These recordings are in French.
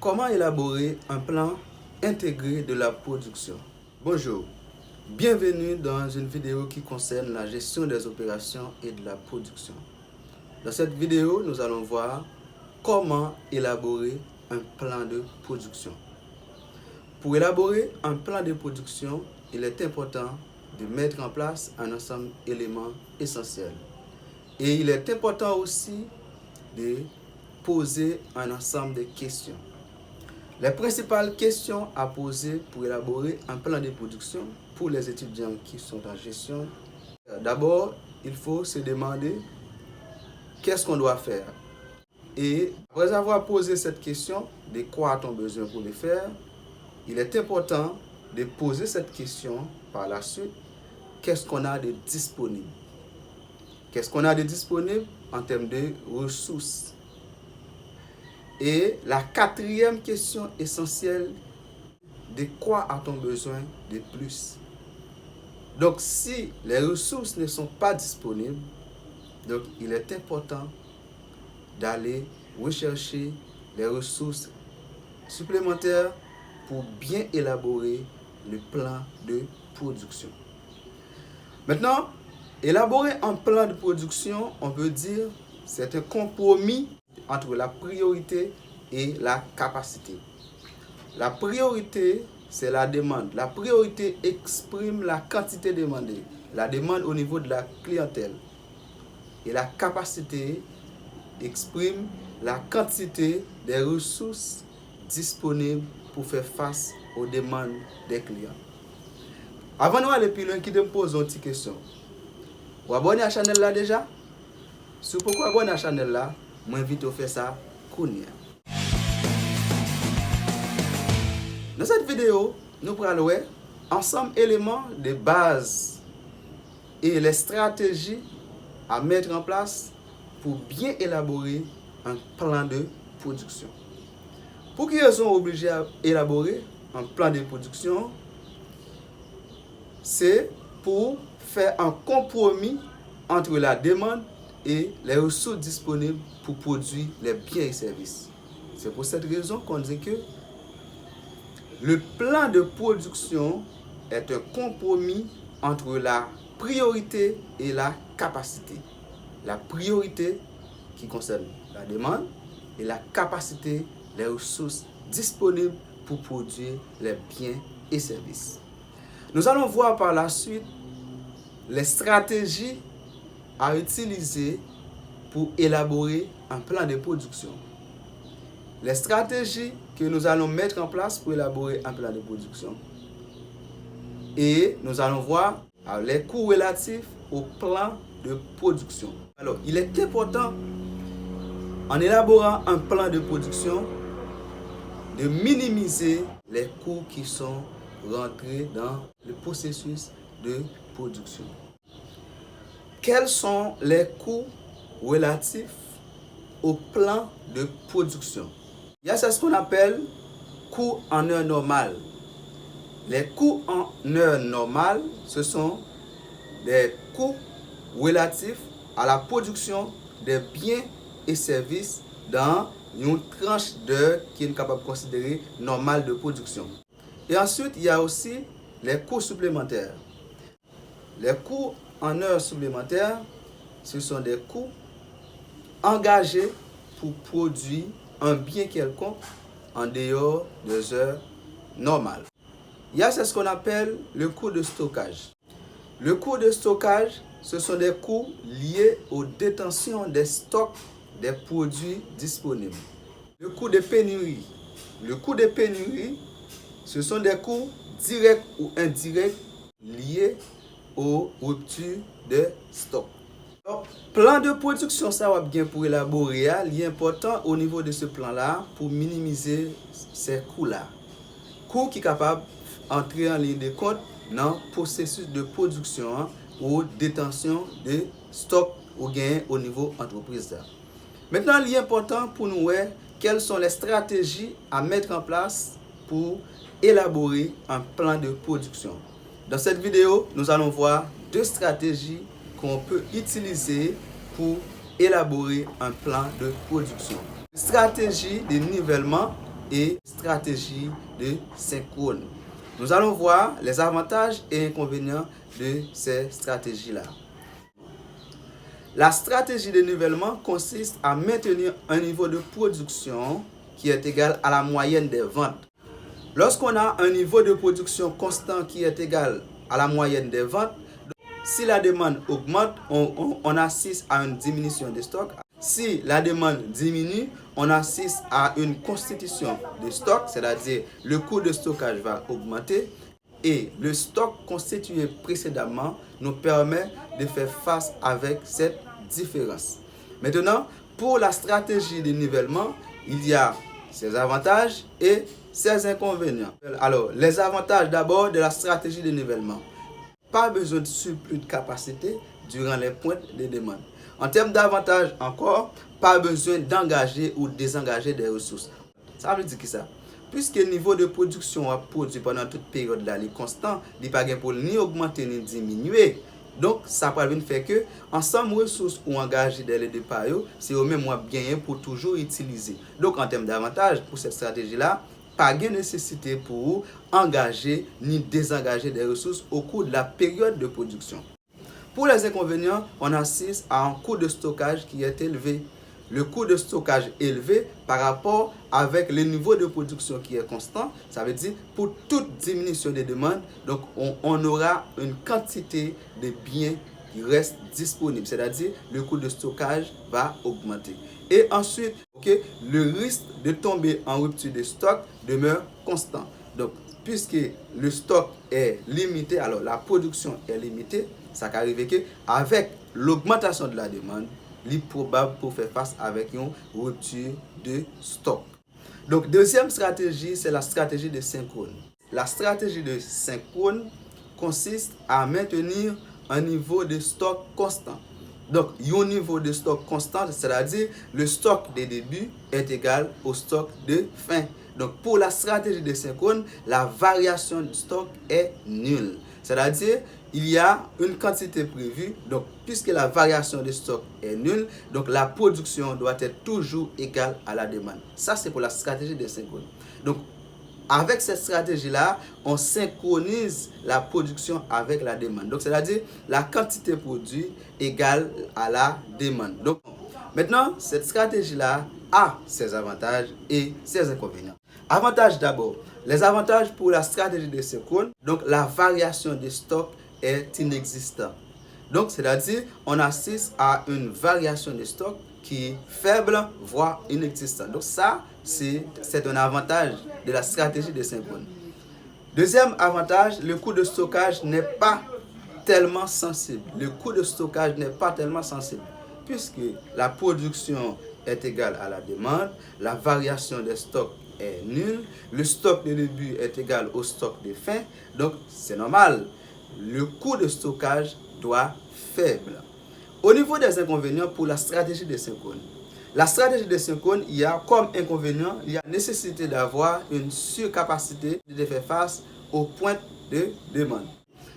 Comment élaborer un plan intégré de la production? Bonjour, bienvenue dans une vidéo qui concerne la gestion des opérations et de la production. Dans cette vidéo, nous allons voir comment élaborer un plan de production. Pour élaborer un plan de production, il est important de mettre en place un ensemble d'éléments essentiels. Et il est important aussi de poser un ensemble de questions. Les principales questions à poser pour élaborer un plan de production pour les étudiants qui sont en gestion. D'abord, il faut se demander qu'est-ce qu'on doit faire. Et après avoir posé cette question, de quoi a-t-on besoin pour le faire, il est important de poser cette question par la suite. Qu'est-ce qu'on a de disponible? Qu'est-ce qu'on a de disponible en termes de ressources? Et la quatrième question essentielle, de quoi a-t-on besoin de plus? Donc, si les ressources ne sont pas disponibles, donc il est important d'aller rechercher les ressources supplémentaires pour bien élaborer le plan de production. Maintenant, élaborer un plan de production, on peut dire, c'est un compromis entre la priorité et la capacité. La priorité, c'est la demande. La priorité exprime la quantité demandée, la demande au niveau de la clientèle. Et la capacité exprime la quantité des ressources disponibles pour faire face aux demandes des clients. Avant de aller plus loin, qui te pose une petite question. Vous abonnez à la chaîne là déjà? Si vous abonnez à la chaîne là, je vous invite à faire ça. Dans cette vidéo, nous allons voir ensemble éléments de base et les stratégies à mettre en place pour bien élaborer un plan de production. Pour qui ils sont obligés à élaborer un plan de production, c'est pour faire un compromis entre la demande et les ressources disponibles pour produire les biens et services. C'est pour cette raison qu'on dit que le plan de production est un compromis entre la priorité et la capacité. La priorité qui concerne la demande et la capacité, les ressources disponibles pour produire les biens et services. Nous allons voir par la suite les stratégies à utiliser pour élaborer un plan de production. Les stratégies que nous allons mettre en place pour élaborer un plan de production. Et nous allons voir les coûts relatifs au plan de production. Alors, il est important, en élaborant un plan de production, de minimiser les coûts qui sont rentrés dans le processus de production. Quels sont les coûts relatifs au plan de production? Il y a ce qu'on appelle coûts en heure normale. Les coûts en heure normale, ce sont des coûts relatifs à la production des biens et services dans une tranche d'heure qui est capable de considérer normale de production. Et ensuite, il y a aussi les coûts supplémentaires. Les coûts en heure supplémentaires, ce sont des coûts engagés pour produire un bien quelconque en dehors des heures normales. Il y a ce qu'on appelle le coût de stockage. Le coût de stockage, ce sont des coûts liés aux détentions des stocks des produits disponibles. Le coût de pénurie. Le coût de pénurie, ce sont des coûts directs ou indirects liés aux ruptures de stock. Donc, plan de production, ça va bien pour élaborer. Il est important au niveau de ce plan-là pour minimiser ces coûts-là. Coûts qui sont capables d'entrer en ligne de compte dans le processus de production ou détention de stock ou gain au niveau entreprise. Maintenant, il est important pour nous voir quelles sont les stratégies à mettre en place pour élaborer un plan de production. Dans cette vidéo, nous allons voir deux stratégies qu'on peut utiliser pour élaborer un plan de production. Stratégie de nivellement et stratégie de synchrone. Nous allons voir les avantages et inconvénients de ces stratégies-là. La stratégie de nivellement consiste à maintenir un niveau de production qui est égal à la moyenne des ventes. Lorsqu'on a un niveau de production constant qui est égal à la moyenne des ventes, si la demande augmente, on assiste à une diminution des stocks. Si la demande diminue, on assiste à une constitution de stock, c'est-à-dire le coût de stockage va augmenter et le stock constitué précédemment nous permet de faire face avec cette différence. Maintenant, pour la stratégie de nivellement, il y a ses avantages et ses inconvénients. Alors, les avantages d'abord de la stratégie de nivellement. Pas besoin de surplus de capacité durant les pointes de demande. En termes d'avantages encore, pas besoin d'engager ou désengager des ressources. Ça veut dire que ça. Puisque le niveau de production a produit pendant toute période là, il est constant, il n'est pas pour ni augmenter ni diminuer. Donc, ça peut faire que ensemble ressources ou engagées dès le départ, c'est au même moins bien pour toujours utiliser. Donc, en termes d'avantages pour cette stratégie-là, pas de nécessité pour engager ni désengager des ressources au cours de la période de production. Pour les inconvénients, on assiste à un coût de stockage qui est élevé. Le coût de stockage élevé par rapport avec le niveau de production qui est constant, ça veut dire pour toute diminution des demandes, donc on aura une quantité de biens qui reste disponible, c'est-à-dire le coût de stockage va augmenter. Et ensuite, le risque de tomber en rupture de stock demeure constant. Donc, puisque le stock est limité, alors la production est limitée, ça peut arriver qu'avec l'augmentation de la demande, il est probable pour faire face avec une rupture de stock. Donc, deuxième stratégie, c'est la stratégie de synchrone. La stratégie de synchrone consiste à maintenir un niveau de stock constant. Donc, un niveau de stock constant, c'est-à-dire le stock de début est égal au stock de fin. Donc, pour la stratégie de synchrone, la variation du stock est nulle. C'est-à-dire, il y a une quantité prévue, donc puisque la variation de stock est nulle, donc la production doit être toujours égale à la demande. Ça, c'est pour la stratégie de synchrone. Donc, avec cette stratégie-là, on synchronise la production avec la demande. Donc, c'est-à-dire la quantité produite égale à la demande. Donc, maintenant, cette stratégie-là a ses avantages et ses inconvénients. Avantages d'abord. Les avantages pour la stratégie de synchrone, donc la variation des stocks est inexistante. Donc, c'est-à-dire, on assiste à une variation de stock qui est faible, voire inexistante. Donc, ça, c'est un avantage de la stratégie de synchrone. Deuxième avantage, le coût de stockage n'est pas tellement sensible. Le coût de stockage n'est pas tellement sensible, puisque la production est égale à la demande, la variation des stocks est nulle, le stock de début est égal au stock de fin, donc c'est normal. Le coût de stockage doit faible. Au niveau des inconvénients pour la stratégie de synchrone, la stratégie de synchrone, il y a comme inconvénient, il y a nécessité d'avoir une surcapacité de faire face aux pointes de demande.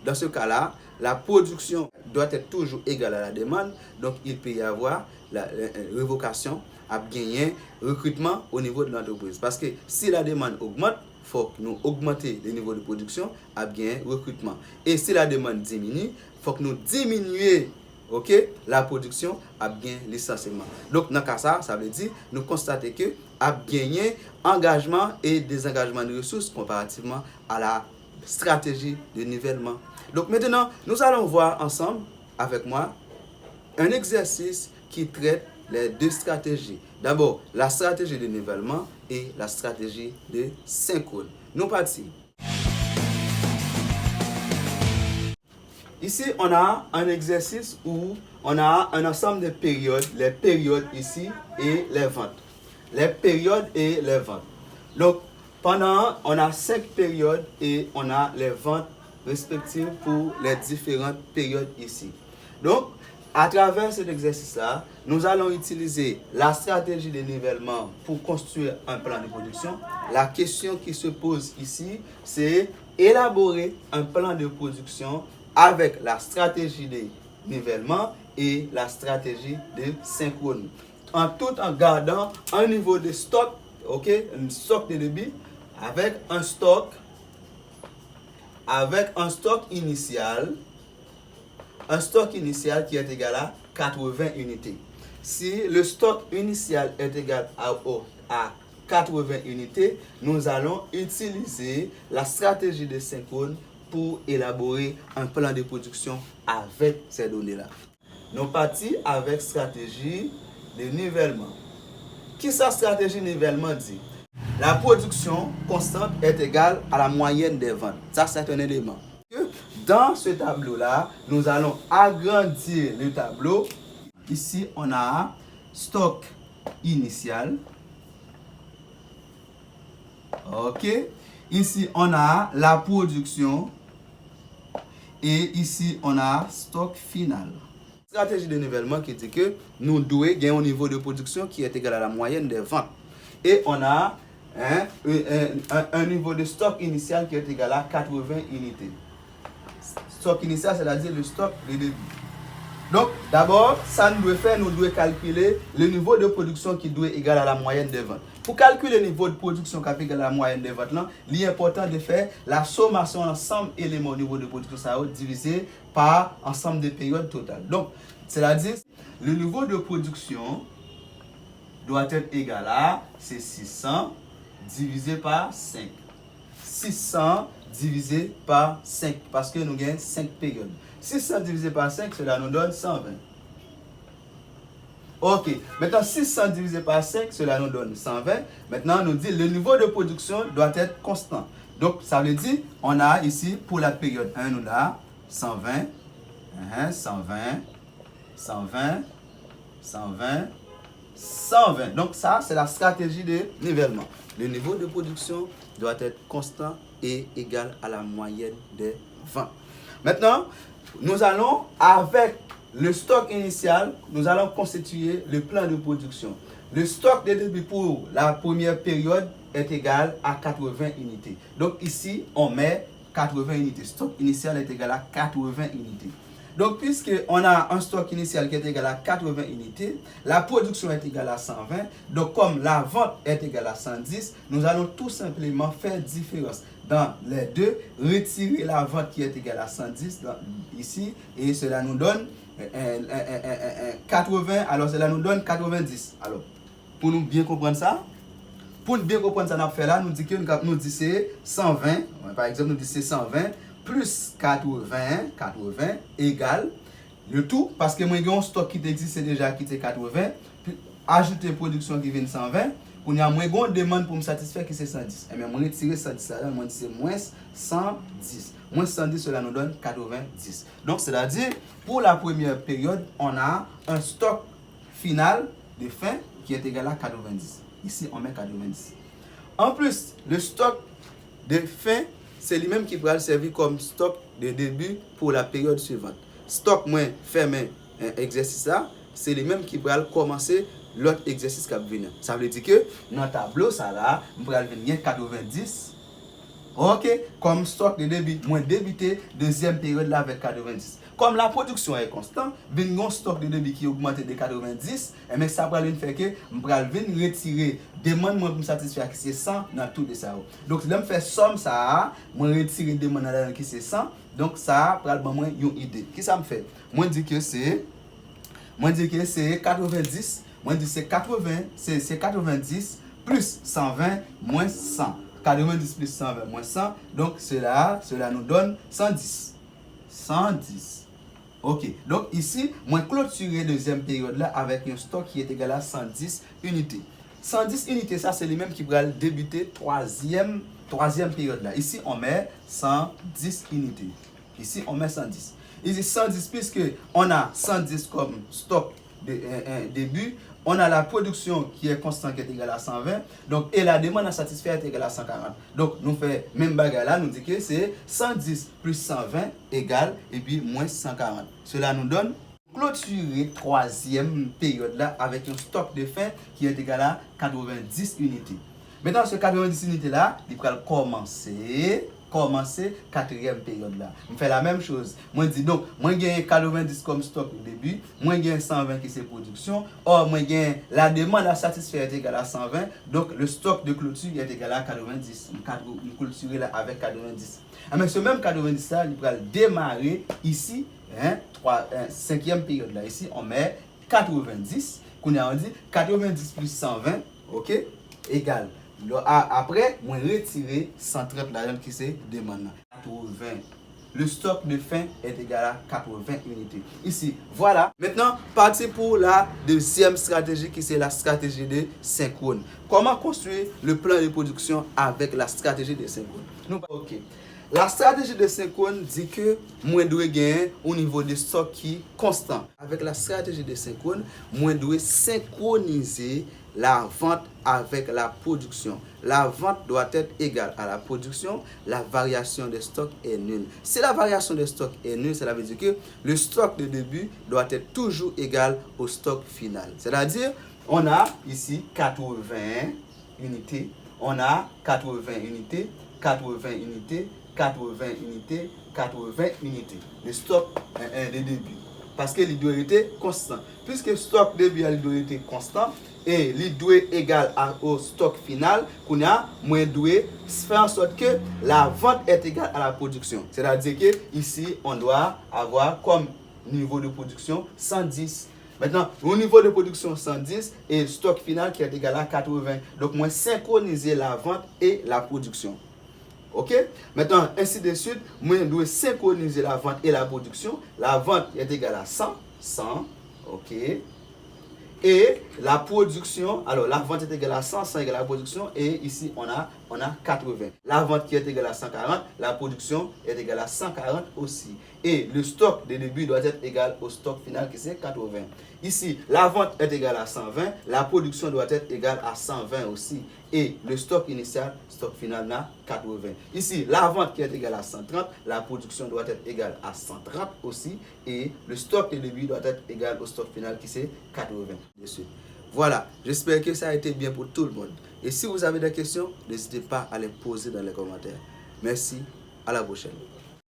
Dans ce cas-là, la production doit être toujours égale à la demande, donc il peut y avoir la révocation à gagner recrutement au niveau de l'entreprise. Parce que si la demande augmente, il faut que nous augmenter le niveau de production à gagner recrutement. Et si la demande diminue, il faut que nous diminuions la production à bien licenciement. Donc, dans ce cas, ça veut dire nous constatons que à gagner engagement et désengagement de ressources comparativement à la stratégie de nivellement. Donc, maintenant, nous allons voir ensemble, avec moi, un exercice qui traite les deux stratégies. D'abord, la stratégie de nivellement et la stratégie de synchrone. Nous partons. Ici, on a un exercice où on a un ensemble de périodes, les périodes ici et les ventes. Les périodes et les ventes. Donc, on a 5 périodes et on a les ventes respectives pour les différentes périodes ici. Donc, à travers cet exercice-là, nous allons utiliser la stratégie de nivellement pour construire un plan de production. La question qui se pose ici, c'est élaborer un plan de production avec la stratégie de nivellement et la stratégie de synchrone. En tout en gardant un niveau de stock ok, un stock de débit avec un stock initial, qui est égal à 80 unités. Si le stock initial est égal à 80 unités, nous allons utiliser la stratégie de synchrone pour élaborer un plan de production avec ces données-là. Nous partons avec stratégie de nivellement. Qui sa stratégie de nivellement dit? La production constante est égale à la moyenne des ventes. Ça, c'est un élément. Dans ce tableau-là, nous allons agrandir le tableau. Ici, on a stock initial. OK. Ici, on a la production. Et ici, on a stock final. Stratégie de nivellement qui dit que nous devons gagner un niveau de production qui est égal à la moyenne des ventes. Et on a un niveau de stock initial qui est égal à 80 unités. Stock initial, c'est-à-dire le stock de début. Donc, d'abord, ça nous doit faire, nous devons calculer le niveau de production qui doit être égal à la moyenne des ventes. Pour calculer le niveau de production qui est égal à la moyenne des ventes, il est important de faire la sommation ensemble éléments au niveau de production ça divisé par ensemble de périodes totales. Donc, c'est-à-dire, le niveau de production doit être égal à 600 divisé par 5. 600 divisé par 5 parce que nous avons 5 périodes. 600 divisé par 5, cela nous donne 120. Ok, maintenant 600 divisé par 5, cela nous donne 120. Maintenant, nous dit le niveau de production doit être constant. Donc, ça veut dire, on a ici pour la période 1, nous avons 120, 120, 120, 120, 120. Donc, ça, c'est la stratégie de nivellement. Le niveau de production doit être constant et égal à la moyenne des ventes. Maintenant, nous allons, avec le stock initial, nous allons constituer le plan de production. Le stock de débit pour la première période est égal à 80 unités. Donc ici, on met 80 unités. Stock initial est égal à 80 unités. Donc, puisqu'on a un stock initial qui est égal à 80 unités, la production est égale à 120. Donc, comme la vente est égale à 110, nous allons tout simplement faire différence dans les deux, retirer la vente qui est égale à 110 ici, et cela nous donne 80, alors cela nous donne 90. Alors, pour nous bien comprendre ça, pour bien comprendre ça, nous fait là, nous dit que nous dit c'est 120, par exemple, nous dit c'est 120 plus 80 égale le tout, parce que moi j'ai un stock qui existe déjà qui est 80, puis ajouter production qui vient 120, pour y a moins une demande pour me satisfaire qui c'est 110. Et bien moi retirer 110 là, moi c'est moins 110. Moins 110 cela nous donne 90. Donc c'est-à-dire pour la première période, on a un stock final de fin qui est égal à 90. Ici on met 90. En plus, le stock de fin c'est lui-même qui pourra servir comme stock de début pour la période suivante. Stock moins fermé exercice là, c'est lui-même qui pourra commencer l'autre exercice qui va venir. Ça veut dire que dans le tableau ça là, on pourra venir 90. OK, comme stock de débit moins débuté deuxième période là avec 90. Comme la production est constante, venir un stock de débit qui augmente de 90, et mais ça va faire que on va venir retirer demande pour me satisfaire qui c'est 100 dans tout de ça. Donc si je fais somme ça, moi retirer demande qui c'est 100, donc ça va moi une idée. Qui ça me fait? Moi dit que c'est 90, moi dit c'est 80, c'est 90 plus 120 moins 100. 90 plus 120 moins 100, donc cela nous donne 110. 110. Ok, donc ici, moi clôturer deuxième période là avec un stock qui est égal à 110 unités. 110 unités, ça c'est les mêmes qui vont débuter troisième période là. Ici, on met 110 unités. Ici, on met 110. Ici, 110 puisque on a 110 comme stock de début. On a la production qui est constante qui est égale à 120. Donc, et la demande à satisfaire est égale à 140. Donc, nous faisons même bagarre là, nous dit que c'est 110 plus 120 égale et puis moins 140. Cela nous donne clôturer troisième période là avec un stock de fin qui est égal à 90 unités. Maintenant, ce 90 unités là, il va commencer commencer quatrième période là. Je fais la même chose. Moi dis donc, moi gagne 90 comme stock au début, moi gagne 120 qui c'est production. Or moi gagne la demande à satisfaire est égale à 120, donc le stock de clôture est égal à 90. On clôturer là avec 90. Mais ce même 90 là, il va démarrer ici, hein, 5e période là. Ici on met 90. Qu'on a dit 90 plus 120, ok, égal. Après, on retire 130 là qui c'est demande. 80. Le stock de fin est égal à 80 unités. Ici, voilà. Maintenant, parti pour la deuxième stratégie qui c'est la stratégie de synchrone. Comment construire le plan de production avec la stratégie de synchrone? Ok. La stratégie de synchrone dit que moi dois gagner au niveau de stock qui est constant. Avec la stratégie de synchrone, moi dois synchroniser la vente avec la production. La vente doit être égale à la production. La variation de stock est nulle. Si la variation de stock est nulle, cela veut dire que le stock de début doit être toujours égal au stock final. C'est-à-dire, on a ici 80 unités, on a 80 unités, 80 unités, 80 unités, 80 unités. Le stock de début. Parce que il doit être constant. Puisque le stock de début doit être constant et il doit être égal au stock final, qu'on a moins doit faire en sorte que la vente est égale à la production. C'est-à-dire que ici on doit avoir comme niveau de production 110. Maintenant, au niveau de production 110 et le stock final qui est égal à 80. Donc, moi synchroniser la vente et la production. Ok? Maintenant, ainsi de suite, moi, je dois synchroniser la vente et la production. La vente est égale à 100. 100. Ok? Et la production, alors la vente est égale à 100, 100 égale à la production. Et ici, on a 80. La vente qui est égale à 140, la production est égale à 140 aussi. Et le stock de début doit être égal au stock final qui c'est 80. Ici, la vente est égale à 120, la production doit être égale à 120 aussi. Et le stock initial, stock final, là, 80. Ici, la vente qui est égale à 130, la production doit être égale à 130 aussi. Et le stock de début doit être égal au stock final qui c'est 80. Voilà, j'espère que ça a été bien pour tout le monde. Et si vous avez des questions, n'hésitez pas à les poser dans les commentaires. Merci, à la prochaine.